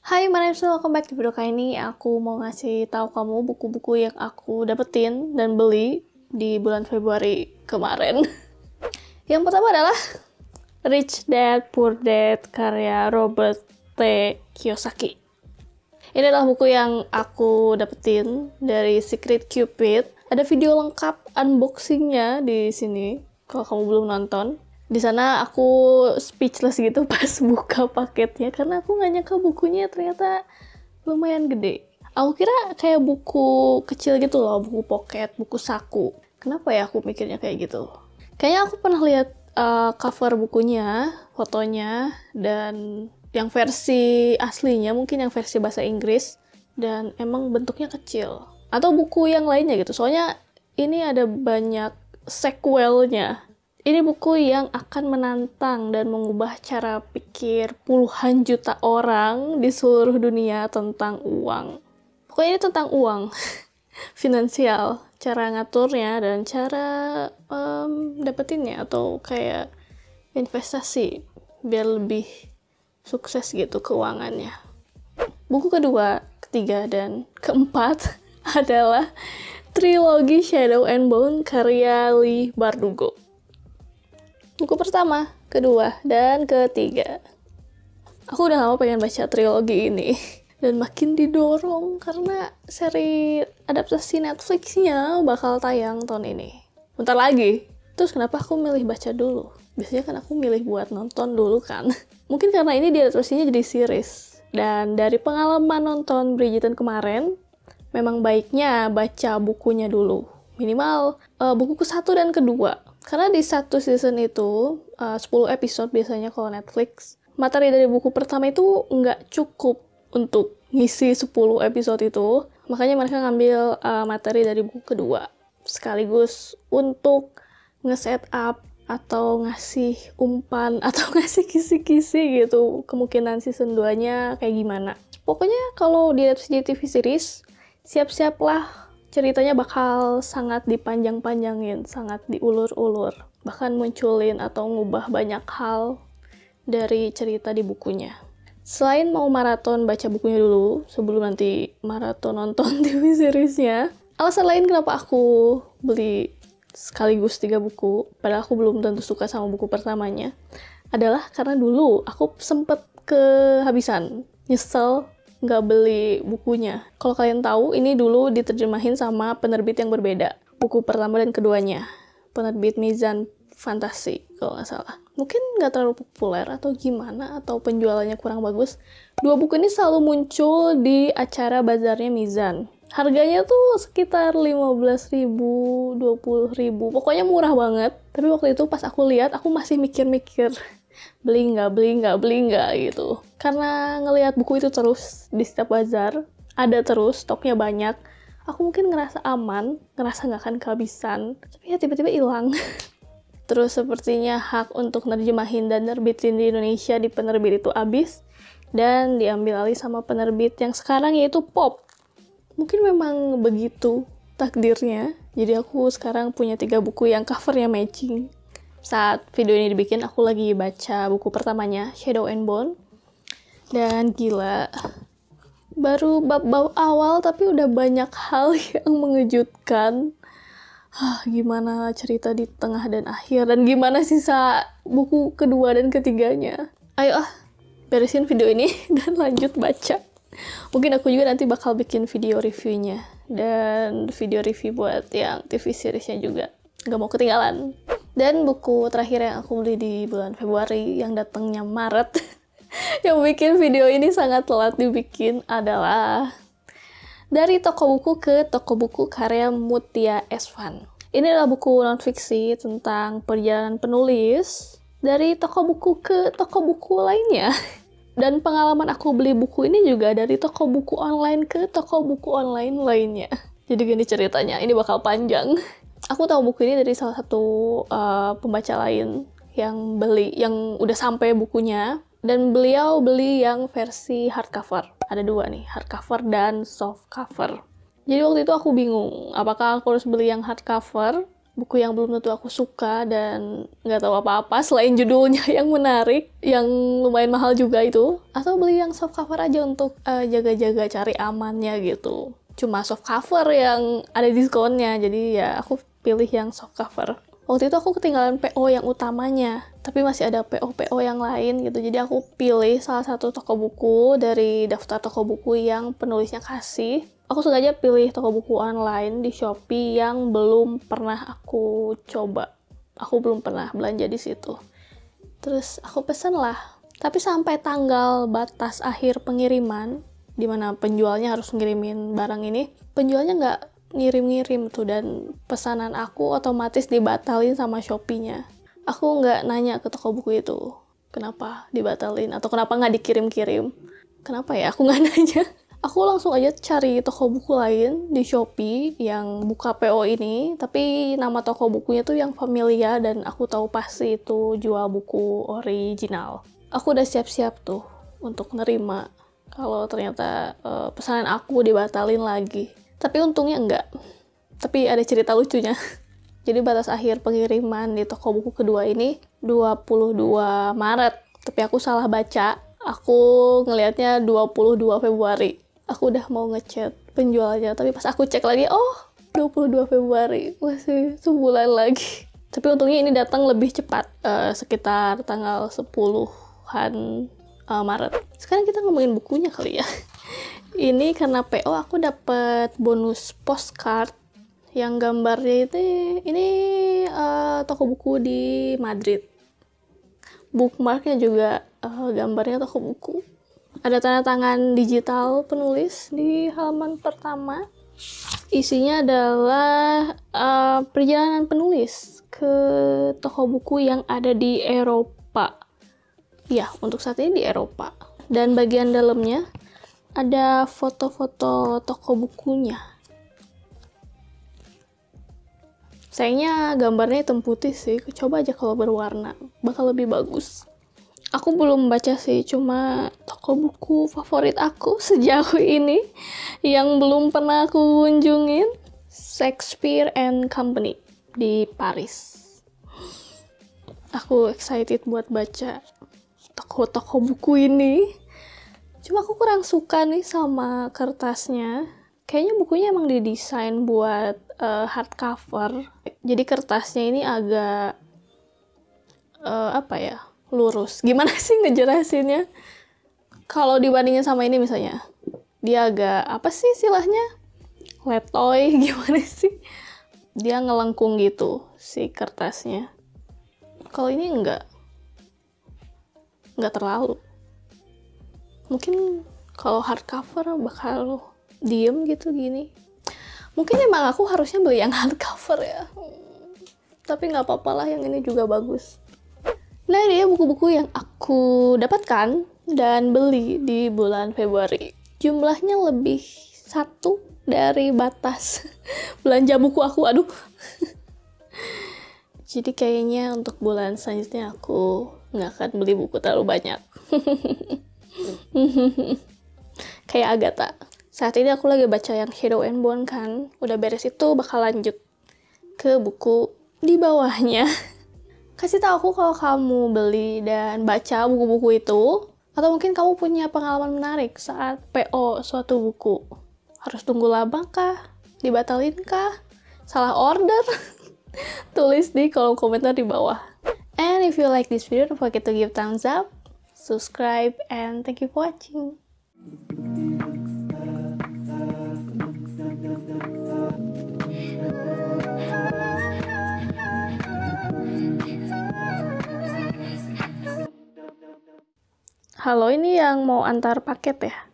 Hai, my name is welcome back. Di video kali ini aku mau ngasih tahu kamu buku-buku yang aku dapetin dan beli di bulan Februari kemarin. Yang pertama adalah Rich Dad Poor Dad karya Robert T. Kiyosaki. Ini adalah buku yang aku dapetin dari Secret Cupid. Ada video lengkap unboxingnya di sini. Kalau kamu belum nonton, di sana aku speechless gitu pas buka paketnya karena aku nggak nyangka bukunya ternyata lumayan gede. Aku kira kayak buku kecil gitu loh, buku pocket, buku saku. Kenapa ya aku mikirnya kayak gitu? Kayaknya aku pernah lihat cover bukunya, fotonya, dan yang versi aslinya, mungkin yang versi bahasa Inggris, dan emang bentuknya kecil. Atau buku yang lainnya gitu, soalnya ini ada banyak sequelnya. Ini buku yang akan menantang dan mengubah cara pikir puluhan juta orang di seluruh dunia tentang uang. Pokoknya ini tentang uang, finansial, cara ngaturnya dan cara dapetinnya atau kayak investasi biar lebih sukses gitu keuangannya. Buku kedua, ketiga, dan keempat adalah trilogi Shadow and Bone karya Leigh Bardugo. Buku pertama, kedua, dan ketiga. Aku udah lama pengen baca trilogi ini. Dan makin didorong karena seri adaptasi Netflix-nya bakal tayang tahun ini. Bentar lagi. Terus kenapa aku milih baca dulu? Biasanya kan aku milih buat nonton dulu kan. Mungkin karena ini diadaptasinya jadi series. Dan dari pengalaman nonton Bridgerton kemarin, memang baiknya baca bukunya dulu. Minimal buku ke-1 dan kedua. Karena di satu season itu, 10 episode biasanya kalau Netflix, materi dari buku pertama itu nggak cukup untuk ngisi 10 episode itu. Makanya mereka ngambil materi dari buku kedua. Sekaligus untuk nge-set up atau ngasih umpan atau ngasih kisi-kisi gitu. Kemungkinan season 2-nya kayak gimana. Pokoknya kalau di TV series, siap-siaplah ceritanya bakal sangat dipanjang-panjangin, sangat diulur-ulur. Bahkan munculin atau ngubah banyak hal dari cerita di bukunya. Selain mau maraton baca bukunya dulu, sebelum nanti maraton nonton TV seriesnya, alasan lain kenapa aku beli sekaligus 3 buku, padahal aku belum tentu suka sama buku pertamanya, adalah karena dulu aku sempet kehabisan, nyesel nggak beli bukunya. Kalau kalian tahu, ini dulu diterjemahin sama penerbit yang berbeda. Buku pertama dan keduanya. Penerbit Mizan Fantasi, kalau nggak salah. Mungkin nggak terlalu populer atau gimana, atau penjualannya kurang bagus. Dua buku ini selalu muncul di acara bazarnya Mizan. Harganya tuh sekitar 15.000, 20.000. Pokoknya murah banget. Tapi waktu itu pas aku lihat, aku masih mikir-mikir. Beli nggak gitu. Karena ngelihat buku itu terus di setiap bazar, ada terus, stoknya banyak, aku mungkin ngerasa aman, ngerasa nggak akan kehabisan, tapi ya tiba-tiba hilang. Terus sepertinya hak untuk nerjemahin dan nerbitin di Indonesia di penerbit itu habis, dan diambil alih sama penerbit yang sekarang yaitu Pop. Mungkin memang begitu takdirnya, jadi aku sekarang punya 3 buku yang covernya matching. Saat video ini dibikin, aku lagi baca buku pertamanya, Shadow and Bone. Dan gila, baru bab awal tapi udah banyak hal yang mengejutkan. Gimana cerita di tengah dan akhir, dan gimana sisa buku kedua dan ketiganya. Ayo beresin video ini dan lanjut baca. Mungkin aku juga nanti bakal bikin video reviewnya. Dan video review buat yang TV seriesnya juga. Gak mau ketinggalan. Dan buku terakhir yang aku beli di bulan Februari yang datangnya Maret yang bikin video ini sangat telat dibikin adalah dari toko buku ke toko buku karya Mutia Esvan. Ini adalah buku non-fiksi tentang perjalanan penulis dari toko buku ke toko buku lainnya. Dan pengalaman aku beli buku ini juga dari toko buku online ke toko buku online lainnya. Jadi gini ceritanya, ini bakal panjang. Aku tahu buku ini dari salah satu pembaca lain yang udah sampai bukunya, dan beliau beli yang versi hardcover. Ada 2 nih, hardcover dan softcover. Jadi waktu itu aku bingung, apakah aku harus beli yang hardcover buku yang belum tentu aku suka dan nggak tahu apa-apa selain judulnya yang menarik, yang lumayan mahal juga itu, atau beli yang soft cover aja untuk jaga-jaga cari amannya gitu. Cuma soft cover yang ada diskonnya, jadi ya aku pilih yang soft cover. Waktu itu aku ketinggalan PO yang utamanya, tapi masih ada PO-PO yang lain gitu. Jadi aku pilih salah satu toko buku dari daftar toko buku yang penulisnya kasih. Aku sengaja pilih toko buku online di Shopee yang belum pernah aku coba. Aku belum pernah belanja di situ. Terus aku pesen lah. Tapi sampai tanggal batas akhir pengiriman, di mana penjualnya harus ngirimin barang ini, penjualnya nggak ngirim-ngirim tuh, dan pesanan aku otomatis dibatalin sama Shopee-nya. Aku nggak nanya ke toko buku itu kenapa dibatalin atau kenapa nggak dikirim-kirim. Kenapa ya aku nggak nanya. Aku langsung aja cari toko buku lain di Shopee yang buka PO ini, tapi nama toko bukunya tuh yang familiar dan aku tahu pasti itu jual buku original. Aku udah siap-siap tuh untuk nerima kalau ternyata pesanan aku dibatalin lagi. Tapi untungnya enggak. Tapi ada cerita lucunya. Jadi batas akhir pengiriman di toko buku kedua ini 22 Maret. Tapi aku salah baca. Aku ngelihatnya 22 Februari. Aku udah mau ngechat penjualnya, tapi pas aku cek lagi, oh 22 Februari, masih sebulan lagi. Tapi untungnya ini datang lebih cepat, sekitar tanggal 10-an Maret. Sekarang kita ngomongin bukunya kali ya. Ini karena PO aku dapat bonus postcard yang gambarnya itu, ini toko buku di Madrid. Bookmarknya juga gambarnya toko buku. Ada tanda tangan digital penulis di halaman pertama. Isinya adalah perjalanan penulis ke toko buku yang ada di Eropa. Ya, untuk saat ini di Eropa. Dan bagian dalamnya ada foto-foto toko bukunya. Sayangnya gambarnya hitam putih sih. Coba aja kalau berwarna, bakal lebih bagus. Aku belum baca sih, cuma toko buku favorit aku sejauh ini yang belum pernah aku kunjungin, Shakespeare and Company di Paris. Aku excited buat baca toko-toko buku ini. Cuma aku kurang suka nih sama kertasnya. Kayaknya bukunya emang didesain buat hardcover. Jadi kertasnya ini agak lurus. Gimana sih ngejelasinnya? Kalau dibandingin sama ini misalnya, dia agak apa sih istilahnya? Letoy gimana sih? Dia ngelengkung gitu si kertasnya. Kalau ini enggak terlalu. Mungkin kalau hardcover bakal diem gitu gini. Mungkin emang aku harusnya beli yang hardcover ya. Tapi nggak apa-apa lah, yang ini juga bagus. Nah, ini ya buku-buku yang aku dapatkan dan beli di bulan Februari. Jumlahnya lebih 1 dari batas belanja buku aku, aduh. Jadi kayaknya untuk bulan selanjutnya aku nggak akan beli buku terlalu banyak. Kayak Agatha. Saat ini aku lagi baca yang Shadow and Bone kan. Udah beres itu bakal lanjut ke buku di bawahnya. Kasih tahu aku kalau kamu beli dan baca buku-buku itu, atau mungkin kamu punya pengalaman menarik saat PO suatu buku. Harus tunggu lama kah? Dibatalin kah? Salah order? Tulis di kolom komentar di bawah. And if you like this video, don't forget to give thumbs up, subscribe, and thank you for watching. Halo, ini yang mau antar paket ya?